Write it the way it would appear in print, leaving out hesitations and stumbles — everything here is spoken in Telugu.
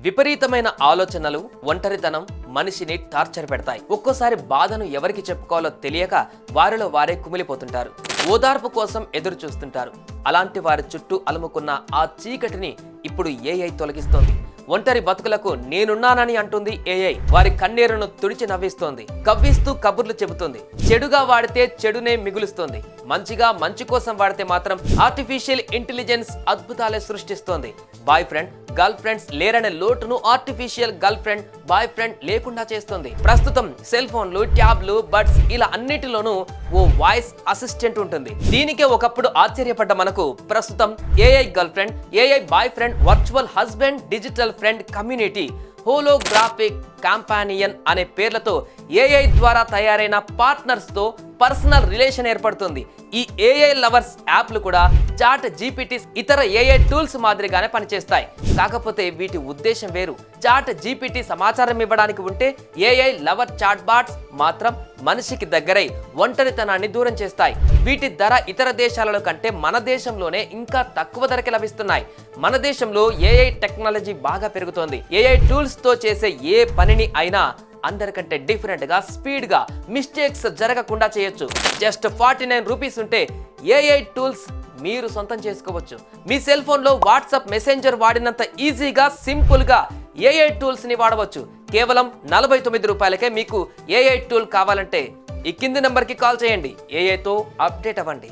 విపరీతమైన ఆలోచనలు, ఒంటరితనం మనిషిని టార్చర్ పెడతాయి. ఒక్కోసారి బాధను ఎవరికి చెప్పుకోవాలో తెలియక వారిలో వారే కుమిలిపోతుంటారు. ఓదార్పు కోసం ఎదురు చూస్తుంటారు. అలాంటి వారి చుట్టూ అలుముకున్న ఆ చీకటిని ఇప్పుడు ఏఐ తొలగిస్తోంది. ఒంటరి బతుకులకు నేనున్నానని అంటుంది ఏఐ. వారి కన్నీరును తుడిచి నవ్విస్తోంది. కవ్విస్తూ కబుర్లు చెబుతుంది. చెడుగా వాడితే చెడునే మిగులుస్తోంది. మంచిగా మంచి కోసం వాడితే మాత్రం ఆర్టిఫిషియల్ ఇంటెలిజెన్స్ అద్భుతాలే సృష్టిస్తోంది. బాయ్ ఫ్రెండ్, గర్ల్ ఫ్రెండ్స్ లేరనే లోటును artificial girl friend, boy friend లేకుండా చేస్తుంది. ప్రస్తుతం సెల్ ఫోన్లు, ట్యాబ్లు, బడ్స్ ఇలా అన్నిటిలోనూ ఓ వాయిస్ అసిస్టెంట్ ఉంటుంది. దీనికే ఒకప్పుడు ఆశ్చర్యపడ్డ మనకు ప్రస్తుతం AI girl friend, AI boy friend, virtual husband, digital friend community, holographic companion అనే పేర్లతో ఏఐ ద్వారా తయారైన పార్ట్నర్స్ తో పర్సనల్ రిలేషన్ ఏర్పడుతుంది. ఈ ఏఐ లవర్స్ యాప్లు కూడా చాట్ జీపీటీ ఇతర ఏఐ టూల్స్ మాదిరిగానే పనిచేస్తాయి. కాకపోతే వీటి ఉద్దేశం వేరు. చాట్ జీపీటీ సమాచారం ఇవ్వడానికి ఉంటే, ఏఐ లవర్ చాట్ బాట్స్ మాత్రం మనిషికి దగ్గరై ఒంటరితనాన్ని దూరం చేస్తాయి. వీటి ధర ఇతర దేశాలలో కంటే మన దేశంలోనే ఇంకా తక్కువ ధరకి లభిస్తున్నాయి. మన దేశంలో ఏఐ టెక్నాలజీ బాగా పెరుగుతోంది. ఏఐ టూల్స్ తో చేసే ఏ పనిని అయినా అందరికంటే డిఫరెంట్ గా, స్పీడ్ గా, మిస్టేక్స్ జరగకుండా చేయొచ్చు. జస్ట్ 49 రూపీస్ ఉంటే ఏఐ టూల్స్ మీరు సొంతం చేసుకోవచ్చు. మీ సెల్ ఫోన్ లో వాట్సాప్ మెసెంజర్ వాడినంత ఈజీగా, సింపుల్ గా ఏఐ టూల్స్ ని వాడవచ్చు. కేవలం 49 రూపాయలకే మీకు ఏఐ టూల్ కావాలంటే ఈ కింది నంబర్ కి కాల్ చేయండి. ఏఐతో అప్డేట్ అవ్వండి.